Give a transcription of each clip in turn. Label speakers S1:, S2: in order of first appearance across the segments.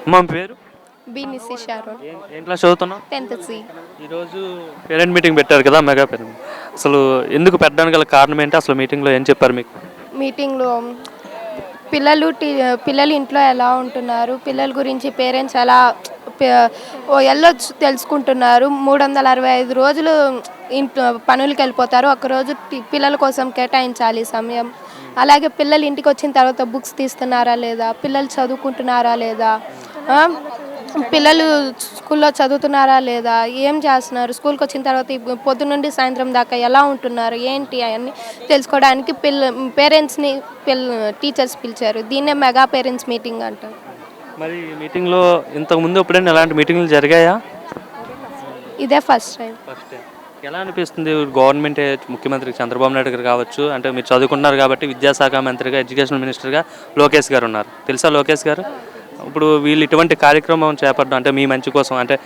S1: అమ్మ మీ పేరు?
S2: B Nissi Sharon.
S1: ఏం క్లాస్ చదువుతున్నావు?
S2: 10th C.
S1: ఈరోజు పేరెంట్ మీటింగ్ పెట్టారు కదా, మెగా పేరెంట్. అసలు ఎందుకు పెట్టడానికి గల కారణం ఏంటి? అసలు మీటింగ్లో ఏం చెప్పారు మీకు?
S2: మీటింగ్లో పిల్లలు ఇంట్లో ఎలా ఉంటున్నారు, పిల్లల గురించి పేరెంట్స్ ఎలా వెళ్ళొచ్చు తెలుసుకుంటున్నారు. 365 రోజులు ఇంట్లో పనులకి వెళ్ళిపోతారు, ఒకరోజు పిల్లల కోసం కేటాయించాలి సమయం. అలాగే పిల్లలు ఇంటికి వచ్చిన తర్వాత బుక్స్ తీస్తున్నారా లేదా, పిల్లలు చదువుకుంటున్నారా లేదా, పిల్లలు స్కూల్లో చదువుతున్నారా లేదా, ఏం చేస్తున్నారు, స్కూల్కి వచ్చిన తర్వాత పొద్దు నుండి సాయంత్రం దాకా ఎలా ఉంటున్నారు ఏంటి అవన్నీ తెలుసుకోవడానికి పేరెంట్స్ని టీచర్స్ పిలిచారు. దీన్నే మెగా పేరెంట్స్ మీటింగ్ అంటారు.
S1: మరి మీటింగ్లో ఇంతకుముందు ఎప్పుడైనా ఎలాంటి మీటింగ్లు జరిగాయా?
S2: ఇదే ఫస్ట్ టైం.
S1: ఎలా అనిపిస్తుంది? గవర్నమెంట్ ముఖ్యమంత్రి చంద్రబాబు నాయుడు గారు కావచ్చు, అంటే మీరు చదువుకున్నారు కాబట్టి విద్యాశాఖ మంత్రిగా, ఎడ్యుకేషన్ మినిస్టర్గా లోకేష్ గారు ఉన్నారు. తెలుసా లోకేష్ గారు? ఇప్పుడు వీళ్ళు ఇటువంటి కార్యక్రమం చేపట్టడం అంటే మీ మంచి కోసం, అంటే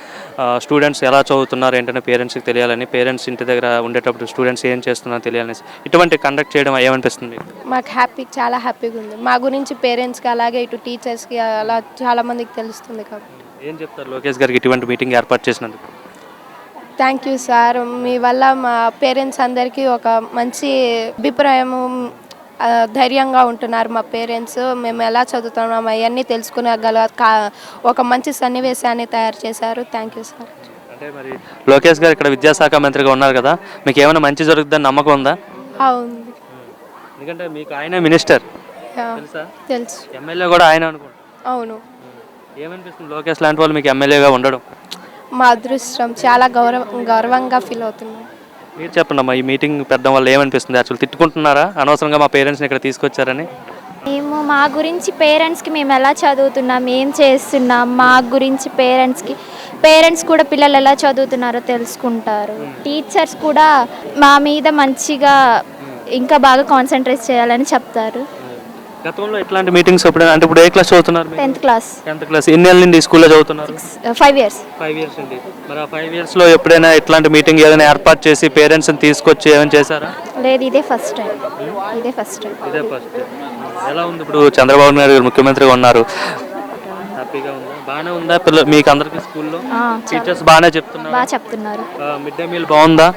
S1: స్టూడెంట్స్ ఎలా చదువుతున్నారు ఏంటంటే పేరెంట్స్కి తెలియాలని, పేరెంట్స్ ఇంటి దగ్గర ఉండేటప్పుడు స్టూడెంట్స్ ఏం చేస్తున్నారో తెలియాలని ఇటువంటి కండక్ట్ చేయడం ఏమనిపిస్తుంది?
S2: మాకు చాలా హ్యాపీగా ఉంది. మా గురించి పేరెంట్స్కి అలాగే ఇటు టీచర్స్కి అలా చాలామందికి తెలుస్తుంది కాబట్టి.
S1: ఏం చెప్తారు లోకేష్ గారికి ఇటువంటి మీటింగ్ ఏర్పాటు చేసినందుకు?
S2: థ్యాంక్ యూ సార్, మీ వల్ల మా పేరెంట్స్ అందరికీ ఒక మంచి అభిప్రాయము, ధైర్యంగా ఉంటున్నారు మా పేరెంట్స్. మేము ఎలా చదువుతున్నాం అవన్నీ తెలుసుకునేగల ఒక మంచి సన్నివేశాన్ని తయారు చేశారు. Thank you sir.
S1: అంటే మరి లోకేష్ గారు ఇక్కడ విద్యాశాఖ మంత్రిగా ఉన్నారు కదా, మీకు ఏమైనా మంచి జరుగుతుందని నమ్మకం ఉందా?
S2: ఉంది.
S1: ఎందుకంటే మీకు ఆయన మినిస్టర్ తెలుసా?
S2: తెలుసు.
S1: ఎమ్మెల్యే కూడా ఆయన అనుకుంటా.
S2: అవును.
S1: ఏమనిపిస్తుంది లోకేష్ లాంటి వాళ్ళు మీకు ఎమ్మెల్యేగా ఉండడం?
S2: మా అదృష్టం, చాలా గౌరవంగా ఫీల్ అవుతున్నాం.
S1: మీరు చెప్పండి అమ్మా, ఈ మీటింగ్ పెట్టడం వల్ల ఏమనిపిస్తుంది? యాక్చువల్ తిట్టుకుంటున్నారా అనవసరంగా మా పేరెంట్స్ని ఇక్కడ తీసుకొచ్చారని?
S3: మేము మా గురించి పేరెంట్స్కి మేము ఎలా చదువుతున్నాం, ఏం చేస్తున్నాం, మా గురించి పేరెంట్స్ కూడా పిల్లలు ఎలా చదువుతున్నారో తెలుసుకుంటారు. టీచర్స్ కూడా మా మీద మంచిగా ఇంకా బాగా కాన్సన్ట్రేట్ చేయాలని చెప్తారు.
S1: గతంలో ఇట్లాంటి మీటింగ్స్ ఎప్పుడైనా, అంటే ఇప్పుడు ఏ క్లాస్ చదువుతున్నారు?
S3: 10th class.
S1: 10th class. ఎన్ని ఏళ్ళ నుండి స్కూల్లో చదువుతున్నారు?
S3: 5 years.
S1: 5 years అండి. మరి ఆ 5 yearsలో ఎప్పుడైనా ఇట్లాంటి మీటింగ్ ఏదైనా ఏర్పాటు చేసి పేరెంట్స్ని తీసుకొచ్చి ఏమైనా చేశారా?
S3: లేదు, ఇదే ఫస్ట్ టైం.
S1: ఇదే ఫస్ట్. ఎలా ఉంది ఇప్పుడు చంద్రబాబు నాయుడు గారు ముఖ్యమంత్రిగా ఉన్నారు? హ్యాపీగా ఉందా? బాగానే ఉందా? మీకు అందరికి స్కూల్లో టీచర్స్ బాగానే చెప్తున్నారు?
S3: బాగా చెప్తున్నారు.
S1: మిడ్ డే మీల్ బాగుందా?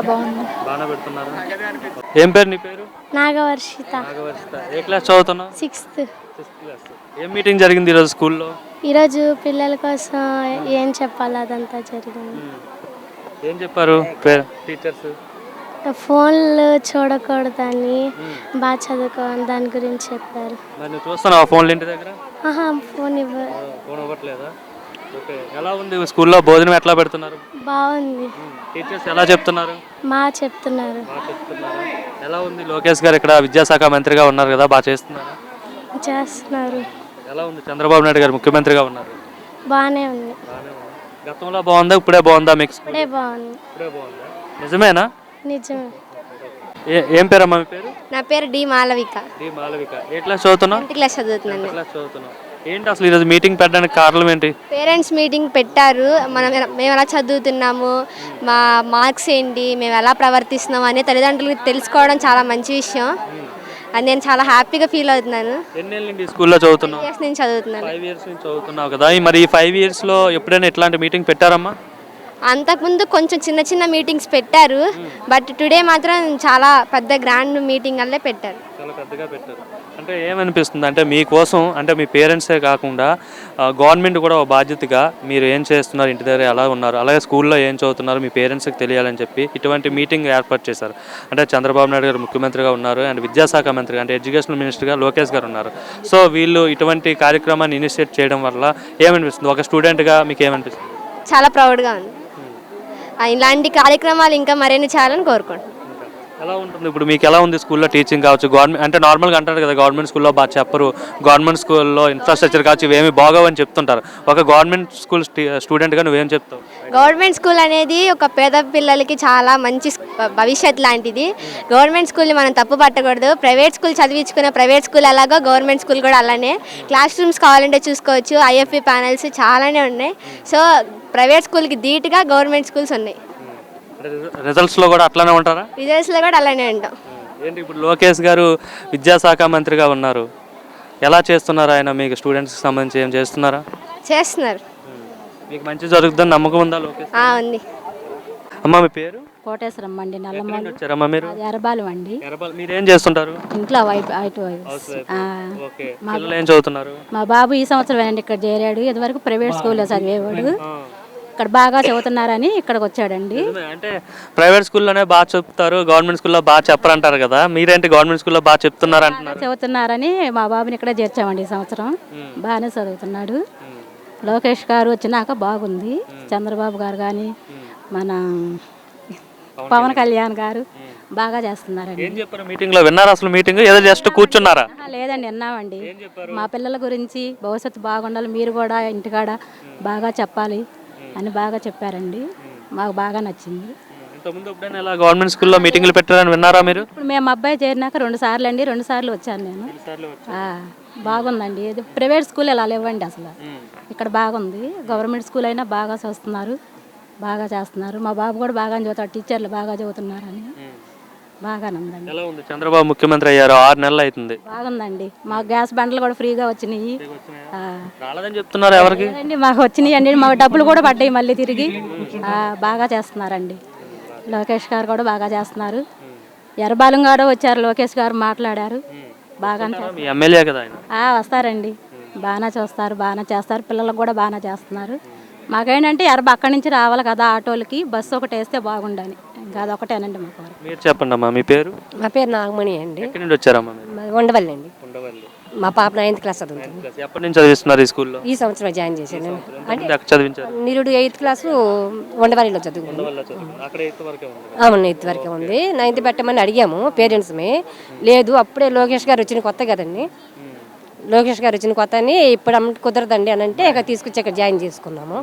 S3: బాగుంది.
S1: బాగానే పెడుతున్నారు. ఏం పేరు నీ పేరు?
S4: నాగవర్షిత.
S1: ఏ క్లాస్ చదువుతున్నావు?
S4: 6th.
S1: 6th class. ఏం మీటింగ్ జరిగింది ఈరోజు స్కూల్లో?
S4: ఈరోజు పిల్లల కోసం ఏం చెప్పాలి అదంతా జరిగింది.
S1: ఏం చెప్పారు టీచర్స్?
S4: ఫోన్లు చూడకూడదని, బాగా చదువుకోవాలి దాని గురించి చెప్పారు.
S1: నువ్వు చూస్తున్నావా ఫోన్లు ఇంటి దగ్గర?
S4: ఫోన్
S1: ఇవ్వట్లేదా? ఓకే. ఎలా ఉంది స్కూల్లో భోజనం ఎట్లా పెడుతున్నారు?
S4: బాగుంది.
S1: టీచర్స్ ఎలా చెప్తున్నారు?
S4: బాగా చెప్తున్నారు.
S1: ఎలా ఉంది? లోకేష్ గారు ఇక్కడ విద్యాశాఖ మంత్రిగా ఉన్నారు కదా, బాగా
S4: చేస్తున్నారు.
S1: ఎలా ఉంది? చంద్రబాబు నాయుడు గారు ముఖ్యమంత్రిగా ఉన్నారు.
S4: బాగానే ఉంది.
S1: గతంలో బాగుందా, ఇప్పుడే బాగుందా మీకు?
S4: ఇప్పుడే బాగుంది.
S1: నిజమేనా?
S4: నిజమే.
S1: ఏం పేరమ్మా మీ పేరు?
S2: నా పేరు డి మాలవిక.
S1: ఏ క్లాస్ చదువుతున్నావు?
S2: 10th క్లాస్ చదువుతున్నాను.
S1: ఏంటి అసలు ఈరోజు మీటింగ్ పెట్టడానికి కారణం ఏంటి?
S2: పేరెంట్స్ మీటింగ్ పెట్టారు. మేము ఎలా చదువుతున్నాము, మా మార్క్స్ ఏంటి, మేము ఎలా ప్రవర్తిస్తున్నాము అనే తల్లిదండ్రులకు తెలుసుకోవడం చాలా మంచి విషయం. అది నేను చాలా హ్యాపీగా ఫీల్ అవుతున్నాను.
S1: ఎన్నేళ్ళ నుండి స్కూల్లో చదువుతున్నావు?
S2: 5 years నుంచి చదువుతున్నాను.
S1: 5 years నుంచి చదువుతున్నావు కదా, మరి ఈ 5 yearsలో ఎప్పుడైనా ఇట్లాంటి మీటింగ్ పెట్టారమ్మా?
S2: అంతకుముందు కొంచెం చిన్న చిన్న మీటింగ్స్ పెట్టారు, బట్ టుడే మాత్రం చాలా పెద్ద గ్రాండ్ మీటింగ్ అల్లే పెట్టారు.
S1: చాలా పెద్దగా పెట్టారు. అంటే ఏమనిపిస్తుంది అంటే మీకోసం, అంటే మీ పేరెంట్సే కాకుండా గవర్నమెంట్ కూడా ఒక బాధ్యతగా మీరు ఏం చేస్తున్నారు, ఇంటి దగ్గర ఎలా ఉన్నారు, అలాగే స్కూల్లో ఏం చదువుతున్నారు మీ పేరెంట్స్కి తెలియాలని చెప్పి ఇటువంటి మీటింగ్ ఏర్పాటు చేశారు. అంటే చంద్రబాబు నాయుడు గారు ముఖ్యమంత్రిగా ఉన్నారు, అండ్ విద్యాశాఖ మంత్రిగా అంటే ఎడ్యుకేషన్ మినిస్టర్గా లోకేష్ గారు ఉన్నారు. సో వీళ్ళు ఇటువంటి కార్యక్రమాన్ని ఇనిషియేట్ చేయడం వల్ల ఏమనిపిస్తుంది? ఒక స్టూడెంట్గా మీకు ఏమనిపిస్తుంది?
S2: చాలా ప్రౌడ్గా ఉంది. ఇలాంటి కార్యక్రమాలు ఇంకా మరిన్ని చేయాలని కోరుకుంటున్నాను.
S1: ఎలా ఉంటుంది ఇప్పుడు మీకు? ఎలా ఉంది స్కూల్లో టీచింగ్ కావచ్చు? గవర్నమెంట్ అంటే నార్మల్గా అంటారు కదా, గవర్నమెంట్ స్కూల్లో బాగా చెప్పరు, గవర్నమెంట్ స్కూల్లో ఇన్ఫ్రాస్ట్రక్చర్ కావచ్చు ఇవేమి బాగోవని చెప్తుంటారు. ఒక గవర్నమెంట్ స్కూల్ స్టూడెంట్గా నువ్వేం చెప్తావు?
S2: గవర్నమెంట్ స్కూల్ అనేది ఒక పేద పిల్లలకి చాలా మంచి భవిష్యత్ లాంటిది. గవర్నమెంట్ స్కూల్ని మనం తప్పు పట్టకూడదు. ప్రైవేట్ స్కూల్ చదివించుకునే ప్రైవేట్ స్కూల్ అలాగో గవర్నమెంట్ స్కూల్ కూడా అలానే. క్లాస్ రూమ్స్ కావాలంటే చూసుకోవచ్చు, ఐఎఫ్ఈ ప్యానల్స్ చాలానే ఉన్నాయి. సో ప్రైవేట్ స్కూల్కి ధీటుగా గవర్నమెంట్ స్కూల్స్ ఉన్నాయి.
S1: రిజల్ట్స్లో కూడా అట్లానే ఉంటారా?
S2: రిజల్ట్స్లో కూడా అలానే ఉంటాం.
S1: ఏంటి ఇప్పుడు లోకేష్ గారు విద్యాశాఖ మంత్రిగా ఉన్నారు, ఎలా చేస్తున్నారు ఆయన? మీకు స్టూడెంట్స్కి సంబంధించి ఏం చేస్తున్నారా?
S4: చేస్తున్నారు.
S1: మీకు మంచి జరుగుతుందని నమ్మకం ఉందా లోకేష్?
S4: ఉంది.
S1: అమ్మ మీ పేరు?
S5: కోటేశ్వరం అండి,
S1: ఎక్కడి
S5: నల్లమూలు.
S1: నుండి వచ్చారమ్మా మీరు?
S5: అది ఎర్రబాలెం అండి.
S1: మీరు ఏం చేస్తుంటారు?
S5: ఇంట్లో వైపు అటు
S1: హౌస్ వైఫ్.
S5: ఆ,
S1: ఓకే. పిల్లలు ఏం చదువుతున్నారు?
S5: మా బాబు ఈ సంవత్సరం ఇక్కడ చేరాడు. ఇదివరకు ప్రైవేట్ స్కూల్లో చదివేవాడు. ఇక్కడ బాగా చదువుతున్నారని ఇక్కడికి వచ్చాడండి.
S1: నిజమే. అంటే ప్రైవేట్ స్కూల్లోనే బాగా చెప్తారు, గవర్నమెంట్ స్కూల్లో బాగా చెప్పరంటారు కదా, మీరేంటి గవర్నమెంట్ స్కూల్లో బాగా చెప్తున్నారు అంటున్నారు?
S5: చదువుతున్నారని మా బాబుని ఇక్కడే చేర్చామండి ఈ సంవత్సరం. బాగానే చదువుతున్నాడు. లోకేష్ గారు వచ్చినాక బాగుంది. చంద్రబాబు గారు కానీ మన పవన్ కళ్యాణ్ గారు బాగా చేస్తున్నారండి.
S1: ఏం చెప్పారు మీటింగ్ లో? విన్నారా అసలు మీటింగ్? ఏదో జస్ట్ కూర్చున్నారా?
S5: లేదండి, విన్నామండి. మా పిల్లల గురించి భవిష్యత్తు బాగుండాలి, మీరు కూడా ఇంటికాడ బాగా చెప్పాలి అని బాగా చెప్పారండి. మాకు బాగా నచ్చింది.
S1: ఇంతకుముందు ఎప్పుడైనా ఇలా గవర్నమెంట్ స్కూల్లో మీటింగ్లు పెట్టారని విన్నారా మీరు?
S5: ఇప్పుడు మేము అబ్బాయి చేరినాక 2 సార్లు అండి, 2 సార్లు వచ్చాను నేను. బాగుందండి. ఇది ప్రైవేట్ స్కూల్ ఇలా లేవండి అసలు. ఇక్కడ బాగుంది. గవర్నమెంట్ స్కూల్ అయినా బాగా చూస్తున్నారు, బాగా చేస్తున్నారు. మా బాబు కూడా బాగా చదువుతాడు, టీచర్లు బాగా చదువుతున్నారని బాగానే ఉందండి.
S1: ఎలా ఉంది? చంద్రబాబు ముఖ్యమంత్రి అయ్యారు, 6 నెలలు అవుతుంది.
S5: బాగుందండి. మా గ్యాస్ బండ్లు కూడా ఫ్రీగా వచ్చినాయి.
S1: రాలేదని చెప్తున్నారు. ఎవరికి?
S5: లేదండి, మాకు వచ్చినాయి అండి. మాకు డబ్బులు కూడా పడ్డాయి మళ్ళీ తిరిగి. బాగా చేస్తున్నారండి. లోకేష్ గారు కూడా బాగా చేస్తున్నారు. ఎర్రబాలెం కూడా వచ్చారు, లోకేష్ గారు మాట్లాడారు. బాగానే
S1: మీ ఎమ్మెల్యే కదా ఆయన.
S5: వస్తారండి. బాగానే చూస్తారు, బాగానే చేస్తారు. పిల్లలకు కూడా బాగానే చేస్తున్నారు. మాకేంటంటే అక్కడి నుంచి రావాలి కదా ఆటోలకి, బస్సు ఒకటి వేస్తే బాగుండాలి. ఇంకా అదొకటేనండి మాకు.
S1: మీరు చెప్పండి అమ్మా మీ పేరు?
S6: మా పేరు నాగమణి అండి.
S1: ఎక్కడి నుండి వచ్చారమ్మా మీరు?
S6: మాది ఉండవల్లి అండి.
S1: ఉండవల్లి.
S6: మా పాప 9th క్లాస్ చదువుతుంది.
S1: ఎప్పటి నుంచి చదివిస్తున్నారు ఈ స్కూల్లో?
S6: ఈ సంవత్సరం జాయిన్ చేశాను నేను. అంటే
S1: ఎక్కడ చదివించారు?
S6: నిరుడు 8th క్లాసు ఉండవల్లిలో చదువుకుంది.
S1: అక్కడ 8th వరకే ఉంది.
S6: అవును, 8th వరకే ఉంది. 9th పెట్టమని అడిగాము పేరెంట్స్మే. లేదు, అప్పుడే లోకేష్ గారు వచ్చిన కొత్త కదండి. లోకేష్ గారు వచ్చిన కొత్త అని ఇప్పుడు కుదరదండి అని అంటే ఇక తీసుకొచ్చి ఇక్కడ జాయిన్ చేసుకున్నాము.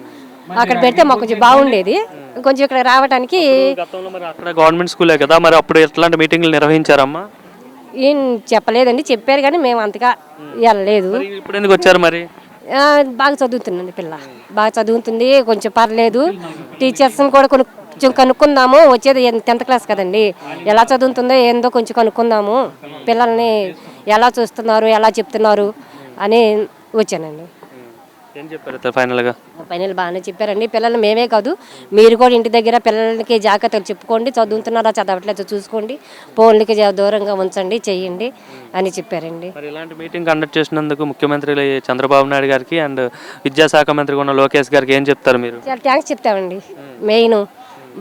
S6: అక్కడ పెడితే మాకు కొంచెం బాగుండేది. కొంచెం ఇక్కడ రావడానికి
S1: గతంలో మరి అక్కడ గవర్నమెంట్ స్కూలే కదా, మరి అప్పుడు ఎట్లాంటి మీటింగ్లు నిర్వహించారమ్మా?
S6: ఏం చెప్పలేదండి, చెప్పారు కానీ మేము అంతగా వెళ్ళలేదు.
S1: ఇప్పుడు ఎందుకు వచ్చారు మరి?
S6: బాగా చదువుతుందండి పిల్ల, బాగా చదువుతుంది, కొంచెం పర్లేదు. టీచర్స్ని కూడా కొంచెం కనుక్కుందాము, వచ్చేది 10th క్లాస్ కదండి, ఎలా చదువుతుందో ఏందో కొంచెం కనుక్కుందాము, పిల్లల్ని ఎలా చూస్తున్నారు, ఎలా చెప్తున్నారు అని వచ్చానండి.
S1: ఏం చెప్పారు ఫైనల్గా?
S6: ఫైనల్ బాగానే చెప్పారండి. పిల్లలు మేమే కాదు, మీరు కూడా ఇంటి దగ్గర పిల్లలకి జాగ్రత్తలు చెప్పుకోండి, చదువుతున్నారా చదవట్లేదు చూసుకోండి, ఫోన్లకి దూరంగా ఉంచండి, చెయ్యండి అని చెప్పారండి.
S1: మరి ఇలాంటి మీటింగ్ కండక్ట్ చేసినందుకు ముఖ్యమంత్రి చంద్రబాబు నాయుడు గారికి అండ్ విద్యాశాఖ మంత్రి ఉన్న లోకేష్ గారికి ఏం చెప్తారు మీరు?
S6: చాలా థ్యాంక్స్ చెప్తామండి. మెయిన్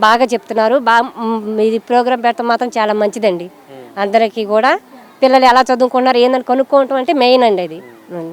S6: బాగా చెప్తున్నారు. మీది ప్రోగ్రామ్ పెడతాం మాత్రం చాలా మంచిదండి. అందరికీ కూడా పిల్లలు ఎలా చదువుకున్నారు ఏందని కనుక్కోవటం అంటే మెయిన్ అండి అది.